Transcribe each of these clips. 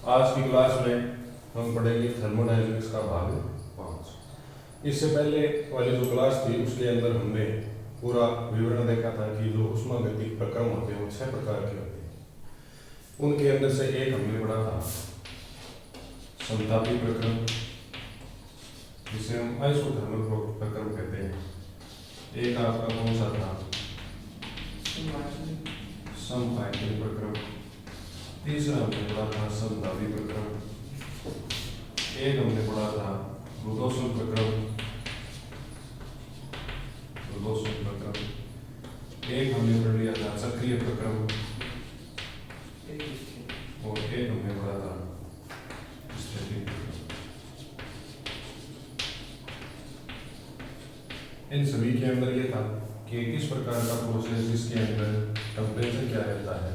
आज की क्लास में हम पढ़ेंगे थर्मोडायनेमिक्स का भाग 5। इससे पहले वाली जो क्लास थी उसके अंदर हमने पूरा विवरण देखा था कि जो ऊष्मागतिक प्रक्रम होते हैं वो 6 प्रकार के होते हैं। उनके अंदर से एक हमने पढ़ा था समतापी प्रक्रम, जिसे हम आइसोथर्मल प्रक्रम कहते हैं। एक आपका कौन सा था? समआयतनिक प्रक्रम। तीसरा हमने पढ़ा था समतापी प्रक्रम। एक हमने पढ़ा था रुदोसन प्रक्रम। एक हमने पढ़ लिया था चक्रीय प्रक्रम और एक हमने पढ़ा था स्थैतिक प्रक्रम। इन सभी के अंदर ये था कि किस प्रकार का प्रोसेस जिसके अंदर टेम्परेचर क्या रहता है,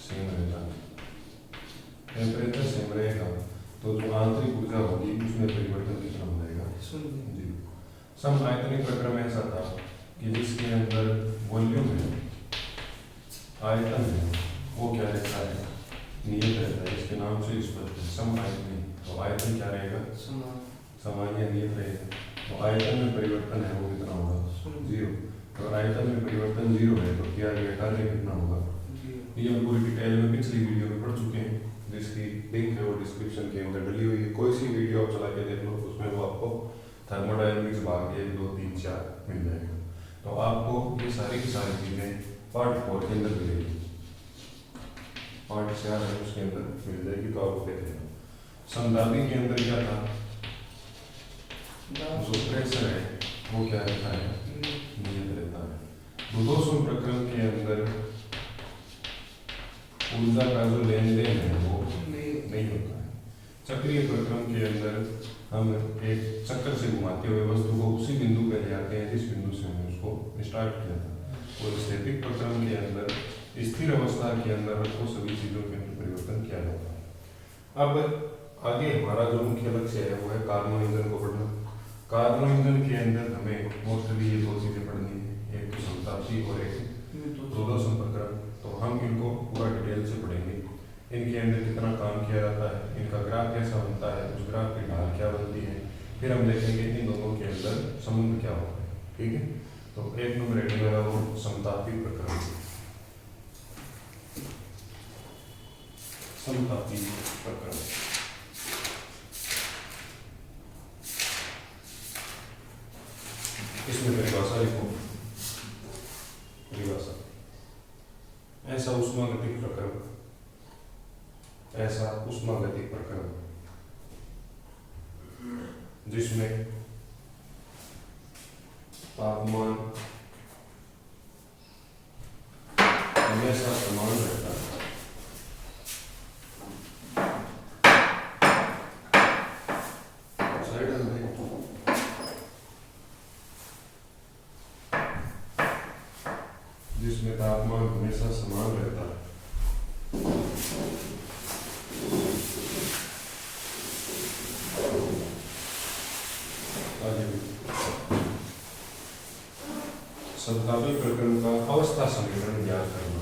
सेम रहता है। टेम्परेचर सेम रहेगा तो जो आंतरिक ऊर्जा होगी उसमें परिवर्तन कितना हो जाएगा? जी। समआयतनिक प्रक्रम ऐसा था कि जिसके अंदर वॉल्यूम है, आयतन है, वो क्या रहता है? नियत रहता है। इसके नाम से स्पष्ट है समआयतनिक। तो आयतन क्या रहेगा? समान या नियत रहेगा। तो आयतन में परिवर्तन है वो कितना होगा? 0। तो आयतन में परिवर्तन 0 है तो किया गया कार्य कितना होगा? ये हम पूरी डिटेल में पिछली वीडियो में पढ़ चुके हैं, जिसकी लिंक है वो डिस्क्रिप्शन के अंदर डली हुई है। कोई सी वीडियो आप चला के देख लो, उसमें वो आपको थर्मोडायनेमिक्स भाग 1, 2, 3, 4 मिल जाएगा। तो आपको ये सारी की सारी चीज़ें पार्ट 4 के अंदर मिलेगी। पार्ट 4 है उसके अंदर मिल जाएगी, तो आपको देख लेना। समतापी के अंदर क्या था? जो प्रेशर है वो क्या रहता है? नियत रहता है। रुदोसन प्रक्रम के अंदर ऊर्जा का जो लेन देन है वो नहीं होता है। चक्रीय प्रक्रम के अंदर हम एक चक्कर से घुमाते हुए वस्तु को उसी बिंदु पर ले आते हैं जिस बिंदु से हमने उसको स्टार्ट किया था। और स्थैतिक प्रक्रम के अंदर स्थिर अवस्था के अंदर आपको सभी चीज़ों के अंदर परिवर्तन किया जाता है। अब आगे हमारा जो मुख्य लक्ष्य है वो है कार्नो इंजन को पढ़ना। कार्नो इंजन के अंदर हमें मोस्टली ये 2 चीज़ें पढ़नी है, एक तो समतापी और एक रुदोसन प्रक्रम। तो हम इनको पूरा डिटेल से पढ़ेंगे। इनके अंदर कितना काम किया जाता है, इनका ग्राफ कैसा बनता है, उस ग्राफ की ढाल क्या बनती है, फिर हम देखेंगे इन दोनों के अंदर संबंध क्या होता है। ठीक है, तो एक नंबर रेडी मेरा वो समतापी प्रक्रम। समतापी प्रक्रम इसमें परिभाषा लिखो। परिभाषा ऐसा ऊष्मागतिक प्रक्रम, ऐसा ऊष्मागतिक प्रक्रम जिसमें तापमान हमेशा समान रहता है। जिसमें तापमान हमेशा समान रहता है। समतापी प्रक्रम का अवस्था समीकरण ज्ञात करना।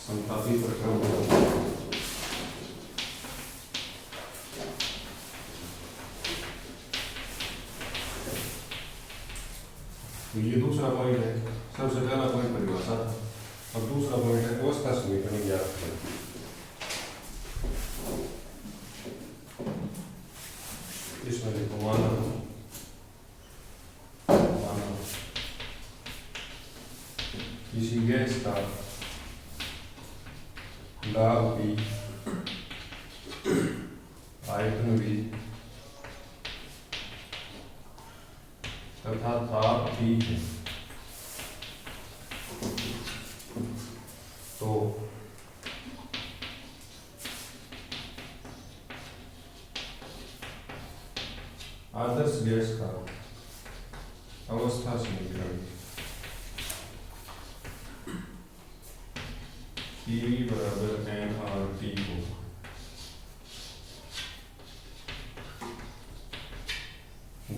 समतापी प्रक्रम तो ये दूसरा पॉइंट है। सबसे पहला पॉइंट परिभाषा था, अब दूसरा पॉइंट है अवस्था समीकरण ज्ञात करना। इसमें देखो माना किसी गैस का दाब भी, आयतन भी तथा ताप भी है, तो आदर्श गैस का अवस्था समीकरण PV बराबर nRT होगा।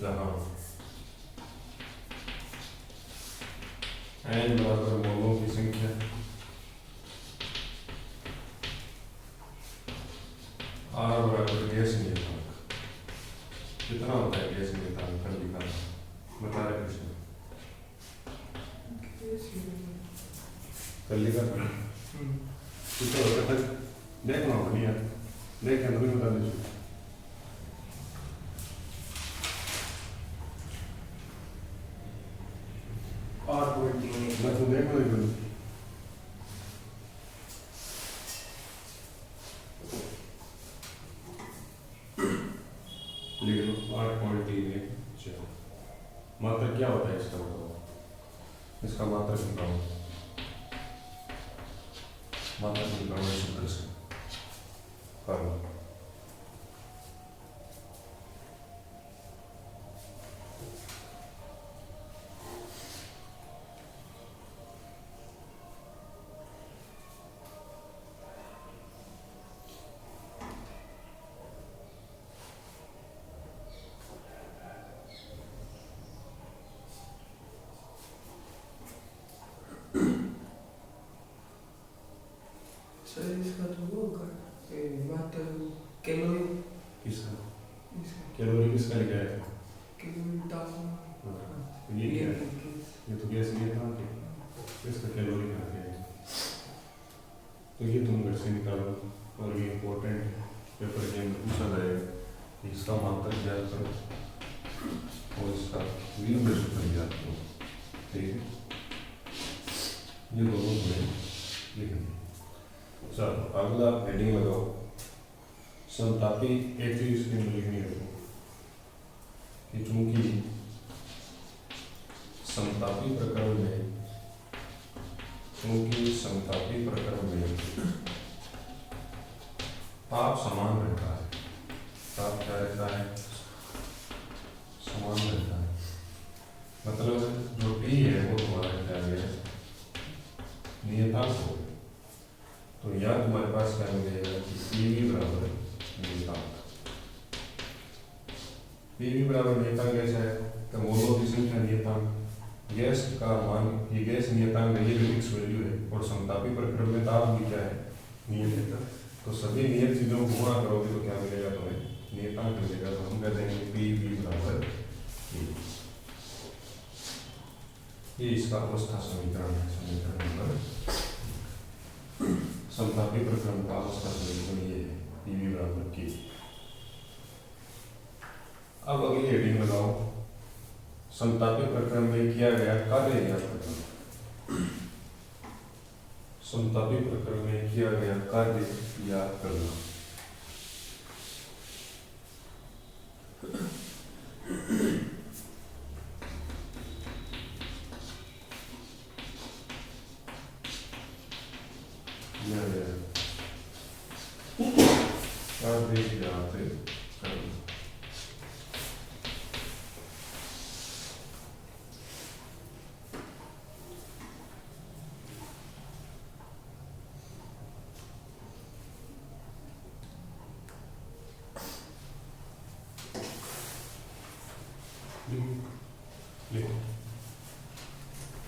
जहाँ n बराबर मोलों की संख्या, r बराबर गैस नियतांक। कितना होता है गैस नियतांक कर लिखा बता रहे कृष्ण कर लिखा था कितना होता है देखना बढ़िया देख के बता दीजिए। और बोलती है मैं तो देखो देखो लिख लो 8.3 मात्रा क्या होता है इसका बताओ, इसका मात्रा निकालो, मात्रा निकालो सूत्र से कर लो। सर इसका तो वो बात कैलोरी किसका इसका कैलोरी किसका लिखा है? कैलोरी तापमान ये क्या है? ये तो गैस नियतांक है, इसका कैलोरी का है। तो ये तुम घर से निकालो और ये इम्पोर्टेंट है, पेपर के अंदर पूछा जाएगा। इसका मात्रा ज्ञात करो और इसका विलोम सूत्र ज्ञात करो, ठीक है? ये दोनों हमें लिखने। चलो अगला हेडिंग लगाओ समतापी। एक चीज इसके अंदर लिखनी है कि चूंकि समतापी प्रकरण में, चूंकि समतापी प्रकरण में ताप समान रहता है, ताप क्या रहता है? समान रहता है। मतलब जो T है वो तुम्हारा क्या है? नियतांक हो। तो यहाँ तुम्हारे पास क्या मिलेगा कि PV बराबर नियतांक। PV बराबर नियतांक कैसा है? तो मोलों की संख्या नियतांक, गैस का मान, ये गैस नियतांक है, ये भी फिक्स वैल्यू है। और समतापी प्रकरण में ताप भी क्या है? नियत है। तो सभी नियत चीजों को गुणा करोगे तो क्या मिलेगा तुम्हें? नियतांक मिलेगा। तो हम कहते हैं PV बराबर ये इसका अवस्था समीकरण है। समीकरण नंबर समतापी प्रकरण का अवस्था समीकरण ये है, PV बराबर K। अब अगली हेडिंग लगाओ समतापी प्रकरण में किया गया कार्य ज्ञात करना। समतापी प्रकरण में किया गया कार्य ज्ञात करना। कार्य ज्ञात करना।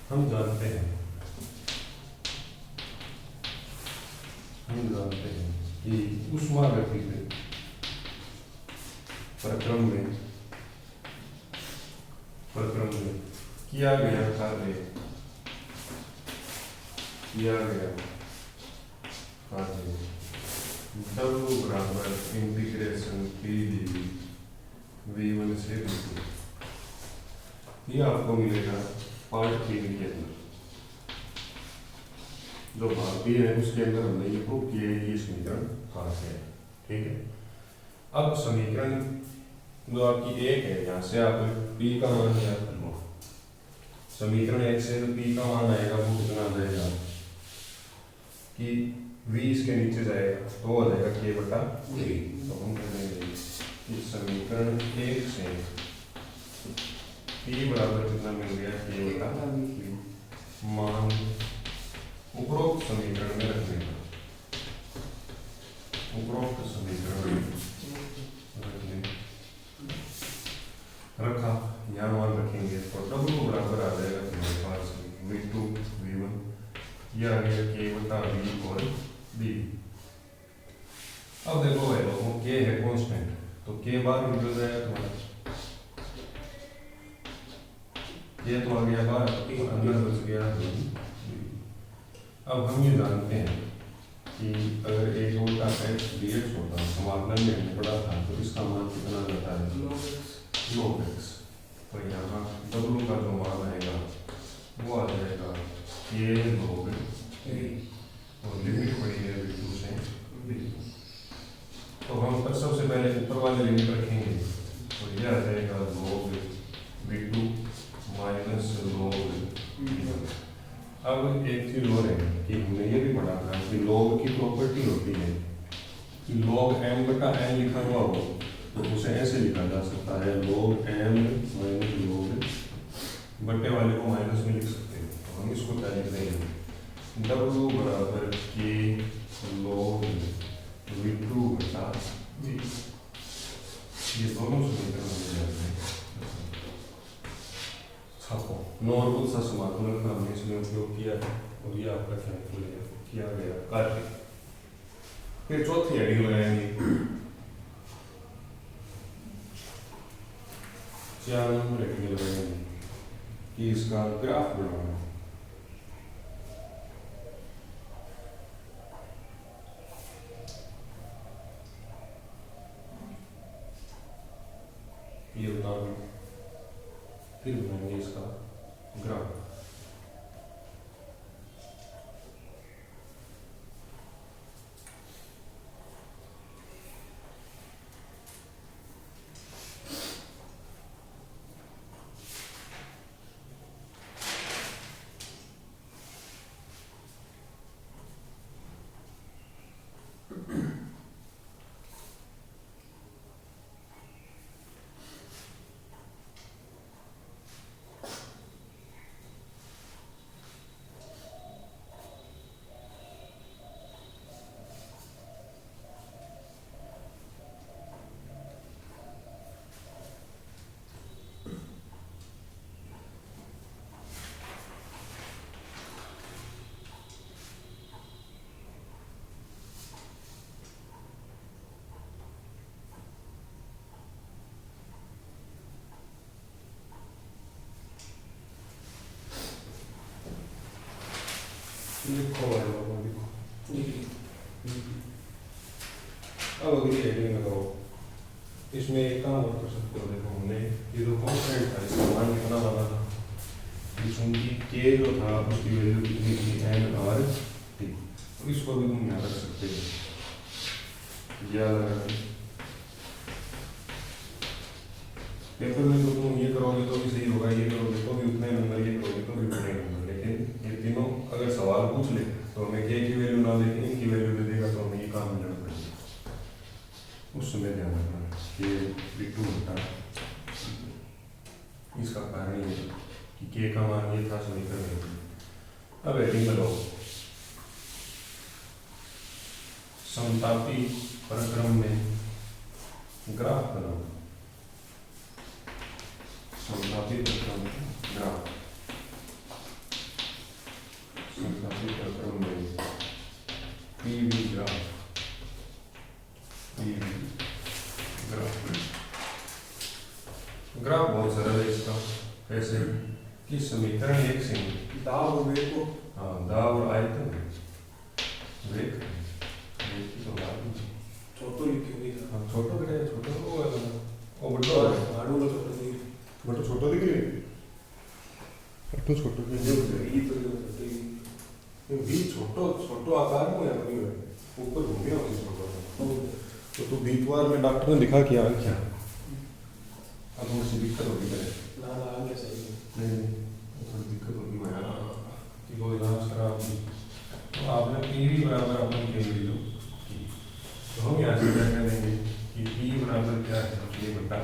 हम जानते हैं कि ऊष्मागतिकी प्रक्रम में किया गया कार्य W बराबर इंटीग्रेशन PV V1 से V2, ये आपको मिलेगा पार्ट 3 के अंदर। जो भारतीय है उसके अंदर हमने ये प्रूव किया है ये समीकरण कहाँ से है, ठीक है? अब समीकरण जो आपकी एक है, यहाँ से आप P का मान ज्ञात कर लो। समीकरण एक से जो P का मान आएगा वो कितना आ जाएगा कि V इसके नीचे जाएगा तो हो जाएगा K बटा V। तो हम कहेंगे कि समीकरण एक से P बराबर कितना मिल गया? K बटा V। मान उपरोक्त समीकरण में रखने का, उपरोक्त समीकरण में रखा, यहाँ मान रखेंगे तो W बराबर आ जाएगा तुम्हारे पास V2 ये आ गया के बटा बी और बी। अब देखो भाई लोगों, के है कांस्टेंट, तो के बाहर निकल जाएगा तुम्हारा, ये तो आ गया बाहर और अंदर बच गया बी। अब हम ये जानते हैं कि अगर एक होता x dx होता, समाकलन में हमने पढ़ा था, तो इसका मान कितना रहता है, log x। तो यहाँ w का जो मान आएगा वो आ जाएगा k log और लिमिट पड़ी है v2 से v। तो हम पर सबसे पहले ऊपर वाले लिमिट रखेंगे, तो ये आ जाएगा log v2 minus log v1। अब एक चीज और है कि हमने ये भी पढ़ा था कि log की प्रॉपर्टी होती है कि log m बटा n लिखा हुआ हो तो उसे ऐसे लिखा जा सकता है log m माइनस log, बटे वाले को माइनस में लिख सकते हैं। तो हम इसको क्या लिख देंगे, w बराबर k log v2 बटा v। ये दोनों समीकरण मिल जाते हैं। छापो नॉर्मल सा समाकलन का हमने इसमें उपयोग किया है और ये आपका कैलकुलेट किया गया कार्य। फिर चौथी हेडिंग लगाएंगे 4 नंबर हेडिंग लगाएंगे कि इसका ग्राफ बनाना। ये बता दो, फिर बनाएंगे इसका ग्राफ। लिखो भाई लोगों, लिखो। अब अगली हेडिंग लगाओ। इसमें एक काम और कर सकते हो, देखो हमने ये जो कांस्टेंट था इसका मान कितना वाला था, चूंकि के जो था उसकी वैल्यू कितनी थी, एन आर थी। तो इसको भी तुम याद रख सकते हो, याद रखना। पेपर में तो तुम ये करोगे तो भी सही होगा, ये करोगे तो भी उतने नंबर, ये करोगे तो भी उतने नंबर। लेकिन ये तीनों अगर सवाल पूछ ले तो हमें के की वैल्यू ना देके इनकी वैल्यू दे देगा, तो हमें ये काम मिलना पड़ेगा। उस समय ध्यान रखना कि v2 बटा, इसका कारण ये कि के का मान ये था समीकरण में। अब हेडिंग लगाओ, समतापी प्रक्रम में ग्राफ बनाओ। समतापी प्रक्रम ग्राफ, समतापी प्रक्रम में PV graph, PV graph. Graph बहुत सरल है इसका। कैसे कि समीकरण एक से दाव और वेग को, हाँ दाव और आयतन वेग की तो बात नहीं। छोटो लिखी हुई है। हाँ छोटो बेटा, छोटो वो बड़ो मारू को छोटो नहीं, बड़ो छोटो दिख रही है, तो छोटो के जो ये तो छोटो ही भी छोटो छोटो आकार में या नहीं है, ऊपर घूम गया उस छोटो। तो तू बीतवार में डॉक्टर ने दिखा किया क्या, अब मुझे दिक्कत होगी करे ना ना आगे सही नहीं थोड़ी दिक्कत होगी मैं कि वो इलाज खराब हुई। तो आपने पी बराबर अपन के लिए लो, तो हम यहाँ से क्या कह देंगे कि पी बराबर क्या है, के बटा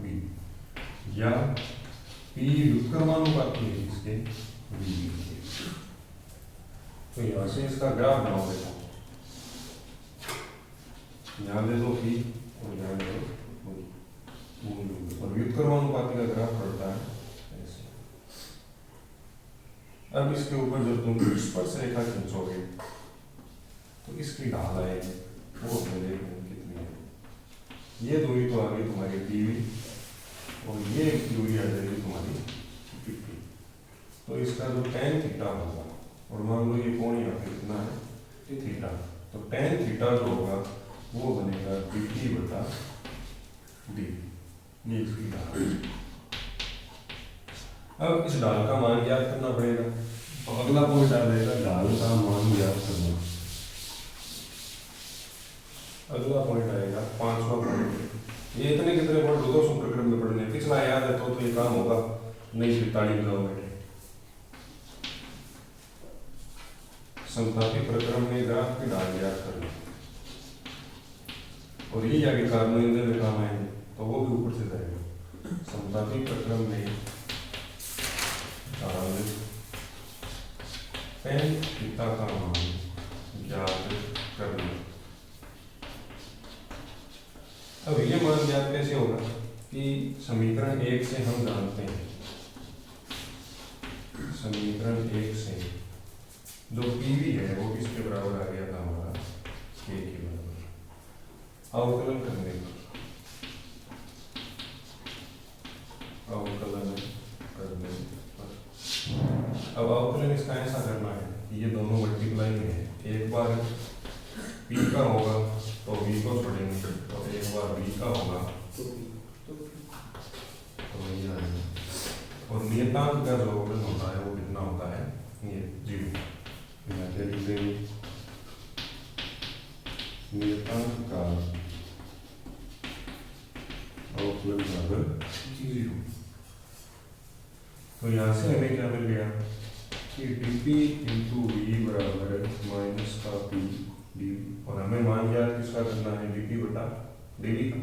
वी, या पी व्युत्क्रमानुपाती है इसके वी। तो यहाँ से इसका ग्राफ बनाओ, देखो यहाँ दे दो पी और यहाँ दे दो और व्युत्क्रमानुपाती का ग्राफ पड़ता है ऐसे। अब इसके ऊपर जब तुम स्पर्श रेखा खींचोगे तो इसकी ढाल आएगी, वो हमें देखना है कितनी है। ये दूरी तो आ गई तुम्हारी पीवी और ये दूरी आ जाएगी तुम्हारी पीपी। तो इसका जो tan थीटा होगा, और मान लो ये कोण यहाँ पे कितना है थीटा, तो tan थीटा जो होगा वो बनेगा पीपी बटा डी। ये इसकी ढाल है। अब इस ढाल का मान ज्ञात करना पड़ेगा, तो अगला पॉइंट आ जाएगा ढाल का मान ज्ञात करना। अगला पॉइंट आएगा 5वां पॉइंट। ये इतने कितने पॉइंट दो प्रक्रम में पढ़ने, पिछला याद है तो ये काम होगा, नहीं फिर ताड़ी लगाओ बेटे। समतापी प्रक्रम में ग्राफ की ढाल ज्ञात करना, और ये आगे कार्बोनिंदर में काम आएंगे तो वो भी ऊपर से जाएगा। समतापी प्रक्रम में ढाल tan थीटा का मान ज्ञात करना। अब ये मान ज्ञात कैसे होगा कि समीकरण 1 से हम जानते हैं, समीकरण 1 से जो पीवी है वो किसके बराबर आ गया था हमारा, के के बराबर। अवकलन करने पर, अवकलन करने पर, अब अवकलन इसका ऐसा करना है कि ये दोनों मल्टीप्लाई में है, एक बार पी का होगा तो v को छोड़ेंगे, तो एक बार v का होगा तो ये आएगा। और नियतांक का जो अवकलन होता है वो कितना होता है, ये 0। नियतांक का अवकलन बराबर 0। तो यहाँ से हमें क्या मिल गया कि dp इंटू वी बराबर माइनस का पी डी, और हमें मान ज्ञात किसका करना है, dp बटा dv का।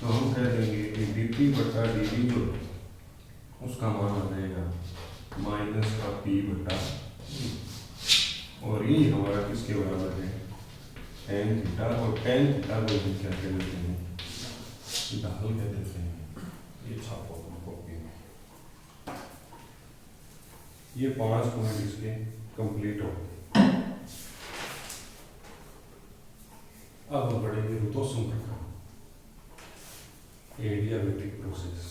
तो हम कह देंगे कि dp बटा dv जो उसका मान आ जाएगा माइनस का पी बटा d, और ये हमारा किसके बराबर है, tan थीटा। और tan थीटा को हम क्या कह देते हैं, ढाल कह देते हैं। ये छापो कॉपी में। ये 5 पॉइंट इसके कंप्लीट हो। अब हम पढ़ेंगे रुतोष्म प्रक्रम, एडियाबेटिक प्रोसेस।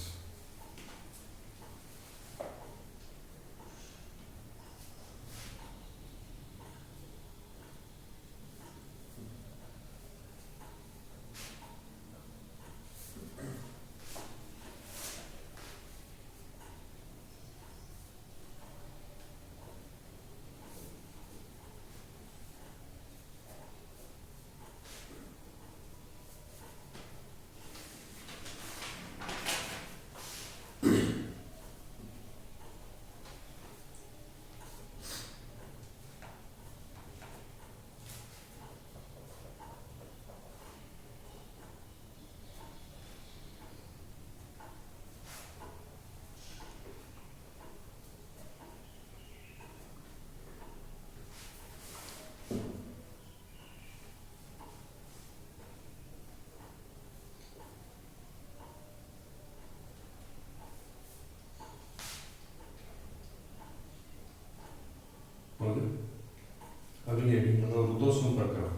अगली हेडिंग मतलब रुतोष्म प्रक्रम।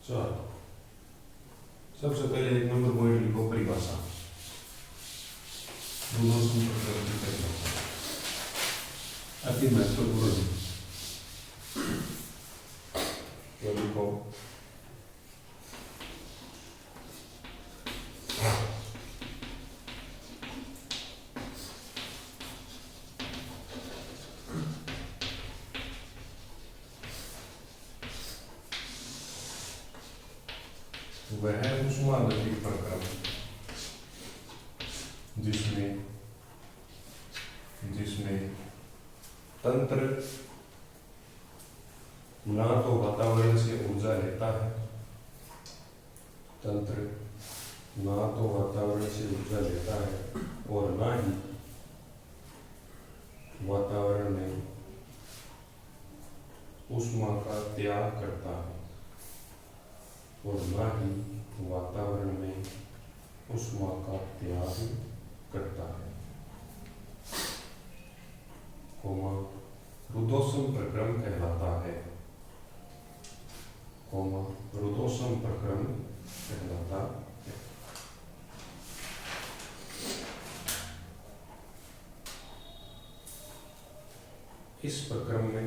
चलो सबसे पहले 1 नंबर पॉइंट लिखो, परिभाषा। रुतोष्म प्रक्रम की परिभाषा अति महत्वपूर्ण है। तो लिखो वह ऊष्मागतिक प्रक्रम जिसमें तंत्र ना तो वातावरण से ऊर्जा लेता है, तंत्र ना तो वातावरण से ऊर्जा लेता है और ना ही वातावरण में ऊष्मा का त्याग करता है, और ना ही वातावरण में ऊष्मा का त्याग करता है, कोमा रुद्धोष्म प्रक्रम कहलाता है, कोमा रुद्धोष्म प्रक्रम कहलाता है। इस प्रक्रम में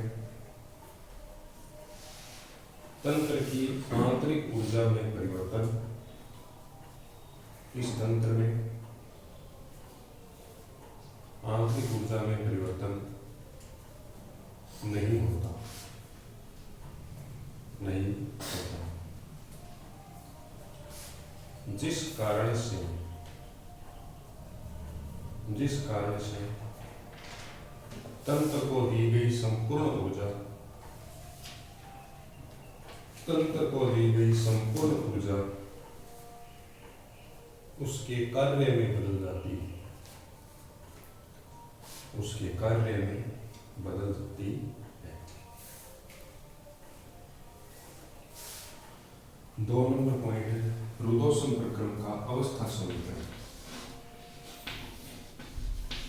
तंत्र की आंतरिक ऊर्जा में परिवर्तन, इस तंत्र में आंतरिक ऊर्जा में परिवर्तन नहीं होता, नहीं होता, जिस कारण से तंत्र को दी गई संपूर्ण ऊर्जा, तंत्र को दी गई संपूर्ण ऊर्जा उसके कार्य में बदल जाती है, उसके कार्य में बदल जाती है। 2 नंबर पॉइंट है रुद्धोष्म प्रक्रम का अवस्था समीकरण।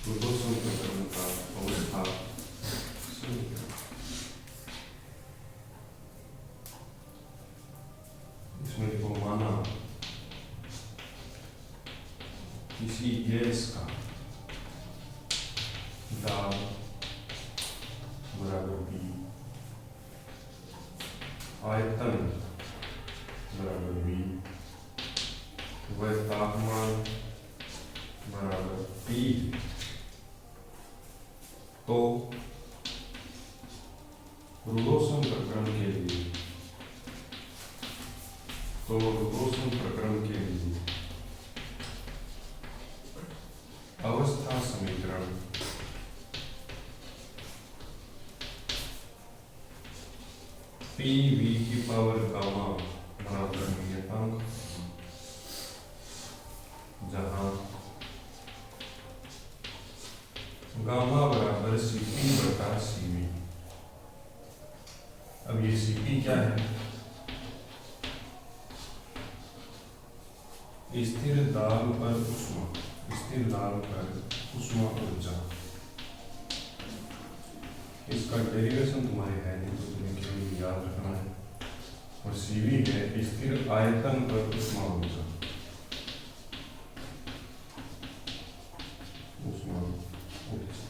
रुद्धोष्म प्रक्रम का अवस्था समीकरण, इसमें देखो माना किसी गैस का दाब बराबर B, आयतन बराबर V व तापमान बराबर T, तो रुद्धोष्म प्रक्रम के लिए अवस्था समीकरण PV की पावर गामा बराबर नियतांक, जहां गामा बराबर Cp बटा Cv। अब ये Cp क्या है? स्थिर दाब पर ऊष्मा, स्थिर दाब पर ऊष्मा ऊर्जा। इसका डेरिवेशन तुम्हारे है नहीं तो तुम्हें केवल याद रखना है। और Cv है स्थिर आयतन पर ऊष्मा ऊर्जा, ऊष्मा ऊर्जा।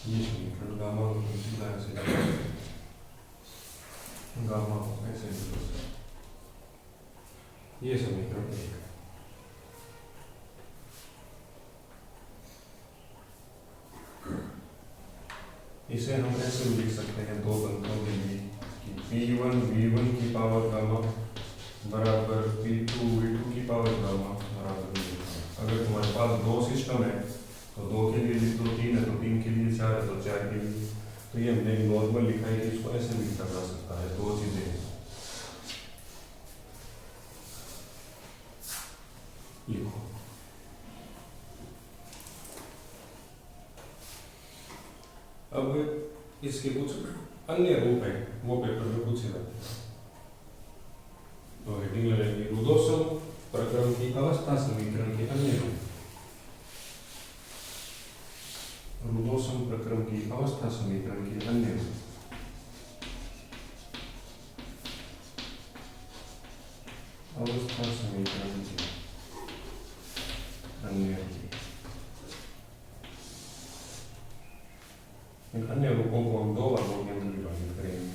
ये समीकरण गामा को दूसरी तरह से गामा को ऐसे लिखो, ये समीकरण 1 है। इसे हम ऐसे भी लिख सकते हैं 2 तंत्रों के लिए कि P1 V1 की पावर गामा बराबर P2 V2 की पावर गामा बराबर V2। अगर तुम्हारे पास 2 सिस्टम है तो 2 के लिए लिख दो, 3 है तो 3 के लिए, 4 है तो 4 के लिए। तो ये हमने नॉर्मल लिखा है, इसको ऐसे भी लिखा जा सकता है। 2 चीजें लिखो। अब इसके कुछ अन्य रूप है, वो पेपर में पूछे जाते हैं, तो हेडिंग लगाएंगे रुद्धोष्म प्रक्रम की अवस्था समीकरण के अन्य रूप। रुद्धोष्म प्रक्रम की अवस्था समीकरण के अन्य रूप। अवस्था समीकरण के अन्य रूप। इन अन्य रूपों को हम 2 भागों के अंदर विभाजित करेंगे।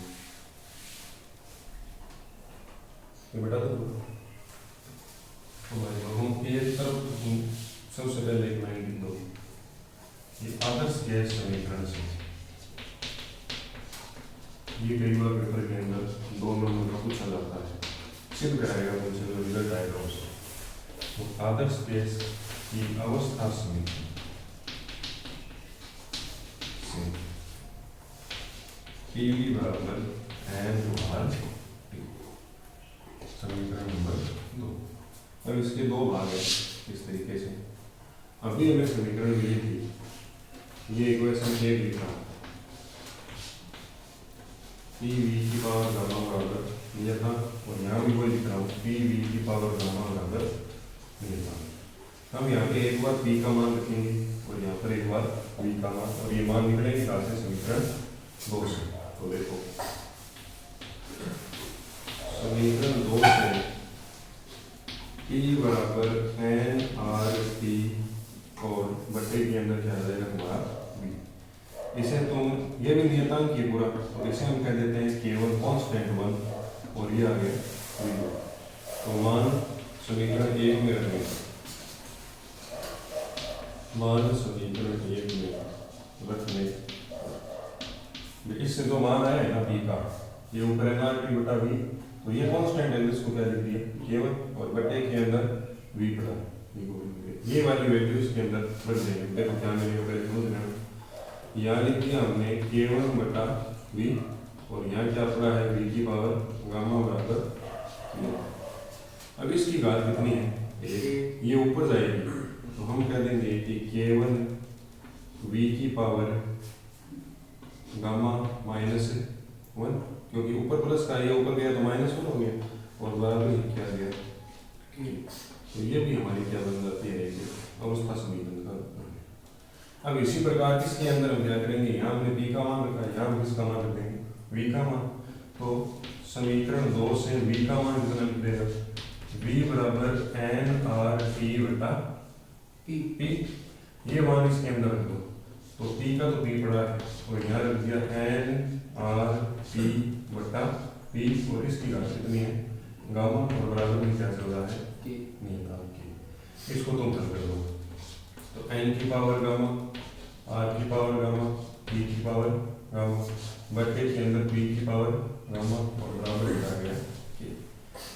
ये बेटा तो हमारे भागों की एक तरफ सबसे पहले एक लाइन लिख दो, ये आदर्श गैस समीकरण से। ये कई बार पेपर के अंदर 2 नंबर का पूछा जाता है, सिद्ध कराएगा मुझे जो रिजल्ट आएगा उससे। तो आदर्श गैस की अवस्था समीकरण से PV बराबर m/T, समीकरण नंबर 2। अब इसके 2 भाग हैं इस तरीके से। अभी हमें समीकरण मिली थी, ये इक्वेशन 1 लिखा, PV की पावर गामा बराबर यह था, और यहाँ भी वही लिख रहा हूँ, PV की पावर गामा बराबर नियतांक। हम यहाँ पे एक बार p का मान रखेंगे और यहाँ पर एक बार v का मान, और ये मान निकलेंगे कहाँ से? समीकरण 2 से। तो देखो समीकरण 2 से p बराबर n r p और बट्टे के अंदर क्या आ जाएगा तुम्हारा v। इसे तुम, ये भी नियतांक ही पूरा, और इसे हम कह देते हैं केवल कांस्टेंट 1 और ये आ गया v। तो मान समीकरण 1 में रखेंगे, मान समीकरण 1 में रखने, इससे जो मान आया है ना p का, ये ऊपर है ना p बटा v, तो ये कांस्टेंट है, इसको क्या लिख दिया केवल, और बटे के अंदर v बटा v को ये वाली वैल्यू इसके अंदर रख देंगे। देखो क्या मिलेगा पहले समझ रहे हो, यहाँ लिख दिया हमने k1 बटा v, और यहाँ क्या पड़ा है v की पावर गामा बराबर v। अब इसकी घात कितनी है? एक, ये ऊपर जाएगी, तो हम कह देंगे कि k1 v की पावर गामा -1, क्योंकि ऊपर प्लस का, ये ऊपर गया तो -1 हो गया, और बराबर क्या गया k। तो ये भी हमारी क्या बन जाती है अवस्था समीकरण का। अब इसी प्रकार किसके अंदर हम क्या करेंगे, यहाँ हमने b का मान रखा है, यहाँ हम किसका मान रख देंगे v का मान। तो समीकरण 2 से v का मान कितना लिख देगा, v बराबर n r p बटा p। ये मान इसके अंदर रख दो, तो p का तो p पड़ा है, और यहाँ रख दिया n r p बटा p, और इसकी घात कितनी है गामा, और बराबर में क्या चल रहा है नियतांक की। इसको तुम हल कर दो, तो n की पावर गामा, r की पावर गामा, p की पावर गामा, बटे के अंदर p की पावर गामा, और बराबर आ गया k।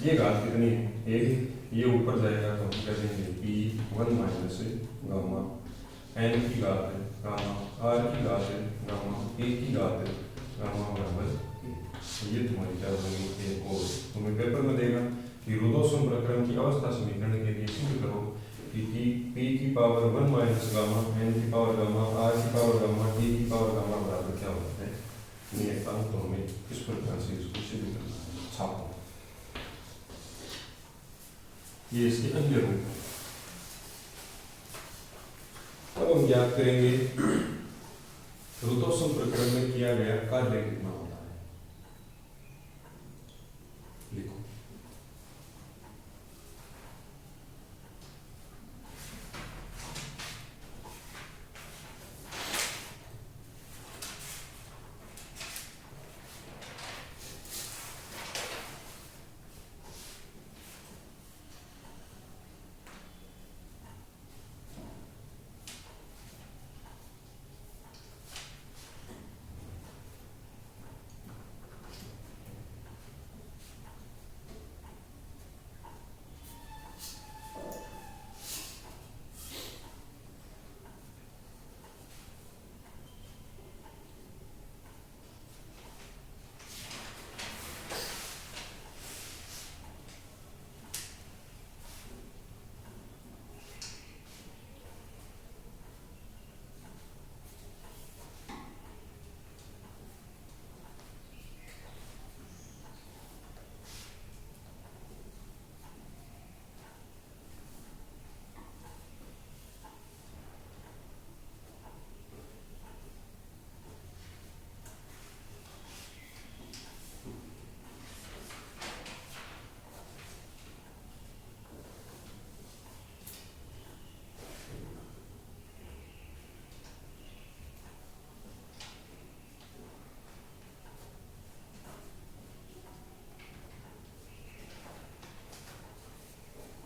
ये घात कितनी है एक, ये ऊपर जाएगा तो हम कह देंगे p1 माइनस गामा, n की घात है गामा, r की घात है गामा, p की घात है गामा बराबर k। ये तुम्हारी क्या बनेगी एक, और तुम्हें पेपर में देगा कि रुदोसम प्रक्रम की अवस्था समीकरण के लिए सिद्ध करो कि p की पावर 1 माइनस गामा, n की पावर गामा, r की पावर गामा, t की पावर गामा बराबर क्या होता है नियतांक। तो हमें इस प्रकार से इसको सिद्ध करना है। छापो, ये इसके अन्य रूप है। अब हम याद करेंगे रुदोसम प्रक्रम में किया गया कार्य कितना होता है। लिखो,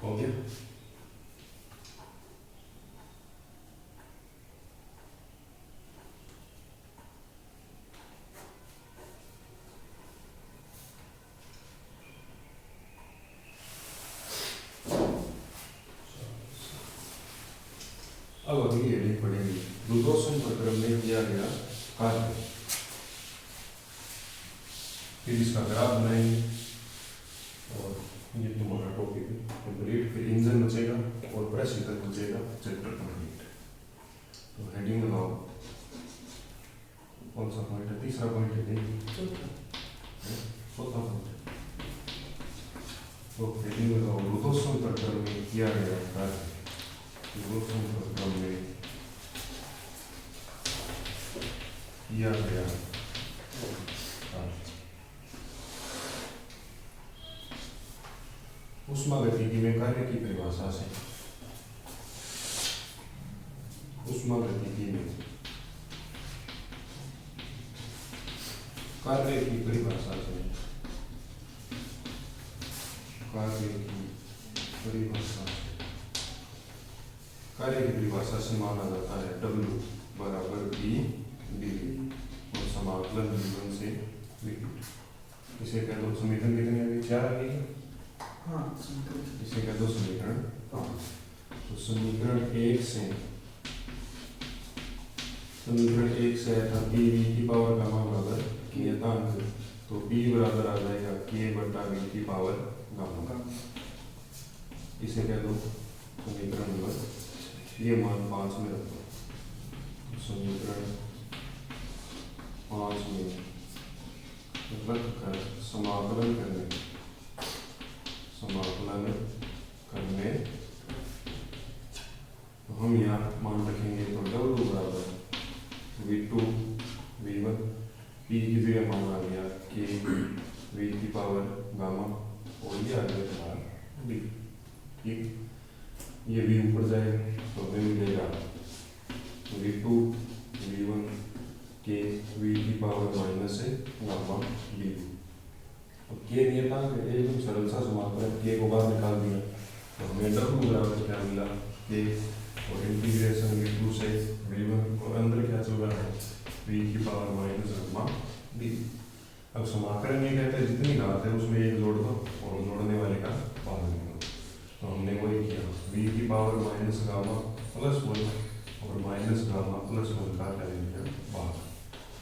हो गया। अब अगली हेडिंग पढ़ेंगे रुदोसम प्रक्रम में किया गया कार्य। फिर इसका ग्राफ बनाएंगे, और ये तुम्हारा टॉपिक कंप्लीट। फिर इंजन बचेगा और प्रेस हीटर बचेगा, चैप्टर कंप्लीट। तो हेडिंग लगाओ, कौन सा पॉइंट है? तीसरा पॉइंट है, चौथा पॉइंट। तो पहले रुतोष्म प्रक्रम में किया गया कार्य रुतोष्म प्रक्रम में किया गया ऊष्मागतिकी में कार्य की परिभाषा से ऊष्मागतिकी में कार्य की परिभाषा से कार्य की परिभाषा से माना जाता है W बराबर B dV और समाकलन V1 से V2। इसे कह दो समीकरण कितने आ गए? 4 आ गए। हाँ इसे कह दो समीकरण 5। तो समीकरण 1 से था P V की पावर गामा बराबर नियतांक, तो P बराबर आ जाएगा K बटा V की पावर गामा। इसे कह दो समीकरण नंबर, ये मान 5 में रखो। तो समीकरण 5 में रख कर समाकलन करने तो हम यहाँ मान रखेंगे तो W बराबर V2 V1, P की जगह मान आ गया K V की पावर गामा और ये आ गया तुम्हारा V। ठीक, ये V ऊपर जाएगा तो हमें मिलेगा V2 V1 K V की पावर माइनस है गामा V। तो K नियतांक एकदम सरल सा समाकलन, K को बाहर निकाल दिया तो हमें W बराबर क्या मिला K और इंटीग्रेशन V2 से V1 और अंदर क्या चल रहा है V की पावर माइनस गामा V। अब समाकलन ये कहते हैं जितनी घात है उसमें एक जोड़ दो और जोड़ने वाले का पावर निकालो। तो हमने वही किया, V की पावर माइनस गामा प्लस 1 और माइनस गामा प्लस 1 का क्या ले लिया बाहर,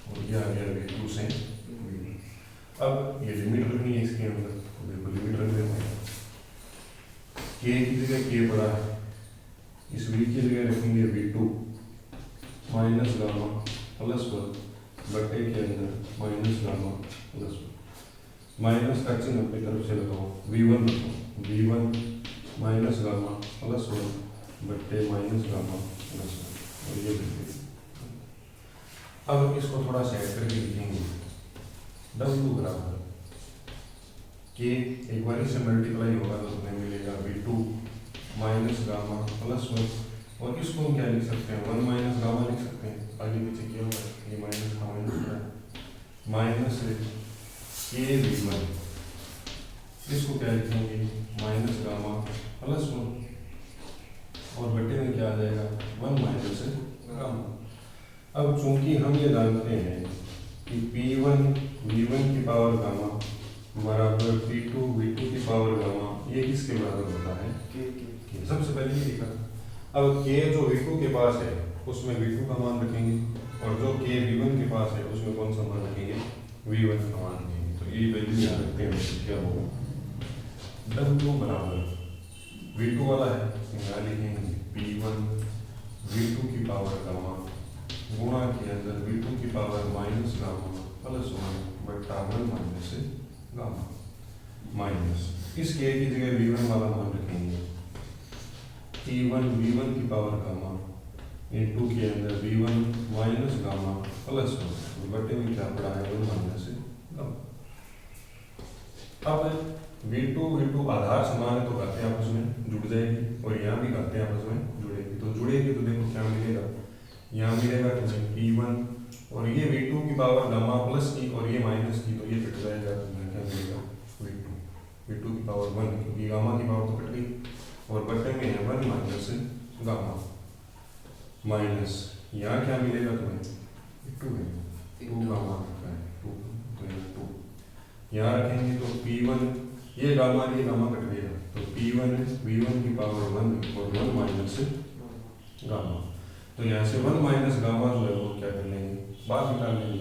और ये आ गया V2 से V1। अब ये लिमिट रखनी है इसके अंदर, तो बिल्कुल लिमिट रख देते हैं। K की जगह K बड़ा है, इस V की जगह रखेंगे V2 माइनस गामा प्लस 1 बटे के अंदर माइनस गामा प्लस 1। माइनस का चिन्ह अपनी तरफ से लगाओ, V1 रखो, V1 माइनस गामा प्लस 1 बटे माइनस गामा प्लस 1 और ये लिखेंगे। अब इसको थोड़ा सेट करके लिखेंगे W बराबर K एक बार से मल्टीप्लाई होगा तो हमें मिलेगा V2 माइनस गामा प्लस 1 और इसको हम क्या लिख सकते हैं 1 माइनस गामा लिख सकते हैं, आगे पीछे क्या होगा ये माइनस का माइनस K V1, इसको क्या लिखेंगे माइनस गामा प्लस 1 और बटे में क्या आ जाएगा 1 माइनस गामा। अब चूंकि हम ये जानते हैं कि P1 V1 की पावर गामा बराबर P2 V2 की पावर गामा, ये किसके बराबर होता है K। सबसे पहले ये लिखा। अब K जो V2 के पास है उसमें V2 का मान रखेंगे और जो K V1 के पास है उसमें कौन सा मान रखेंगे V1 का मान रखेंगे। तो ये वैल्यू याद रखते हैं तो क्या होगा W बराबर V2 वाला है यहाँ लिखेंगे P1 V2 की पावर गामा गुणा के अंदर V2 की पावर माइनस गामा प्लस 1 बटा 1 माइनस गामा माइनस इस K की जगह V1 वाला मान रखेंगे P1 V1 की पावर गामा इंटू के अंदर V1 माइनस गामा प्लस 1 बटे में क्या पड़ा है 1 माइनस गामा। अब V2 आधार समान है तो घातें आपस में जुड़ जाएगी और यहाँ भी घातें आपस में जुड़ेगी, तो जुड़ेगी तो देखो क्या मिलेगा, यहाँ मिलेगा तुम्हें P1 और ये V2 की पावर गामा प्लस की और ये माइनस की, तो ये कट जाएगा तुम्हें क्या मिलेगा V2 की पावर 1 क्योंकि गामा की पावर तो कट गई और बटे में है 1 माइनस गामा माइनस यहाँ क्या मिलेगा तुम्हें 2 है 2 गामा रखा है 2 तो यहाँ 2 यहाँ रखेंगे तो P1 ये गामा कट गया तो P1 V1 की पावर 1 और 1 माइनस गामा, तो यहाँ से 1 माइनस गामा जो है वो क्या कर लेंगे बाहर निकाल लेंगे।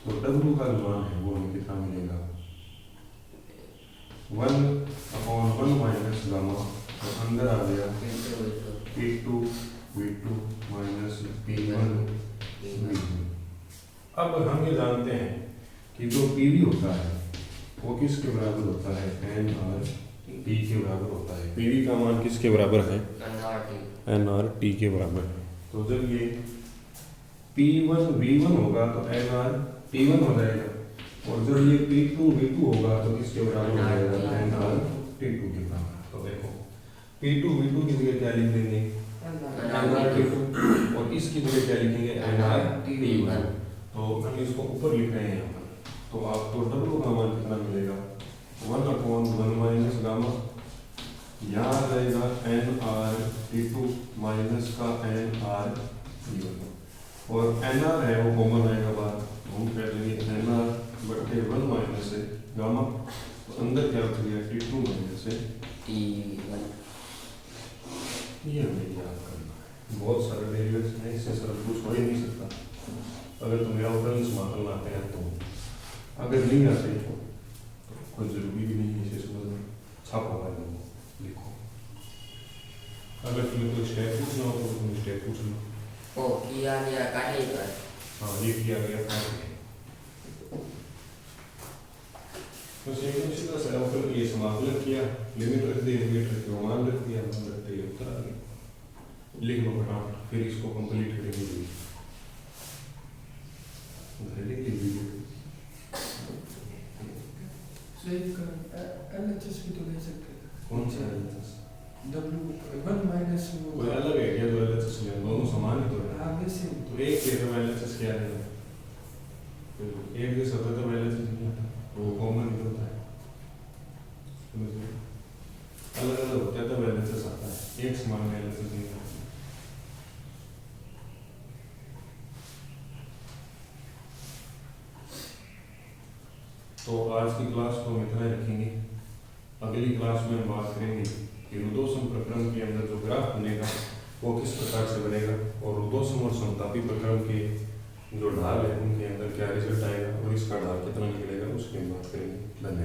तो W का मान है वो हमें कितना मिलेगा 1/1 माइनस गामा, तो अंदर आ गया P2 V2 minus P1 V1। अब हम ये जानते हैं कि जो PV होता है वो किसके बराबर होता है NRE। टी के बराबर होता है। पी वी का मान किसके बराबर है? एन आर टी के बराबर है। तो जब ये P1 V1 होगा तो एन आर T1 हो जाएगा, और जब ये P2 V2 होगा तो किसके बराबर हो जाएगा? एन आर T2 के बराबर। तो देखो P2 V2 की जगह क्या लिख देंगे? एन आर T2, और इसकी जगह क्या लिखेंगे? N R T1। तो हम इसको ऊपर लिख रहे हैं यहाँ पर। तो आपको W का मान कितना मिलेगा? 1/1 माइनस गामा, यहाँ आ जाएगा एन आर T2 माइनस का एन आर T1, और एन आर है वो कॉमन आएगा बाहर, हम कह देंगे एन आर बटे 1 माइनस से गामा, तो अंदर क्या बच गया? T2 माइनस से T1। ये हमें याद करना है। बहुत सारे डेरिवेटिव्स हैं, इससे सरल कुछ हो ही नहीं सकता। अगर तुम्हें अवकलन समाकलन आते हैं तो, अगर नहीं आते तो कोई जरूरी भी नहीं है इसे समझना। छापो वाले लिखो, अगर तुम्हें कोई स्टेप पूछना हो तो तुम स्टेप पूछ लो। ओ किया गया काटे पर। हाँ, ये किया गया था। तो सेकंड सीधा सा अवकलन ये समाकलन किया, लिमिट रख दी, लिमिट रख के मान रख दिया, मान रखते ही उत्तर आ गया। लिख लो फटाफट, फिर इसको कंप्लीट करेंगे। LHS भी तो ले सकते हैं। कौन सा LHS? W1 माइनस कोई अलग है क्या? जो LHS ले, दोनों समान ही तो है। हाँ वैसे तो एक के तो LHS क्या है? एक जैसा होता तो LHS नहीं आता, वो कॉमन ही होता है। अलग अलग होता है तब LHS आता है, एक समान में LHS नहीं आता। तो आज की क्लास को हम इतना ही रखेंगे। अगली क्लास में हम बात करेंगे कि रुदोसम प्रक्रम के अंदर जो ग्राफ बनेगा वो किस प्रकार से बनेगा, और रुदोसम और समतापी प्रक्रम के जो ढाल है उनके अंदर क्या रिजल्ट आएगा और इसका ढाल कितना निकलेगा, उसकी हम बात करेंगे। धन्यवाद।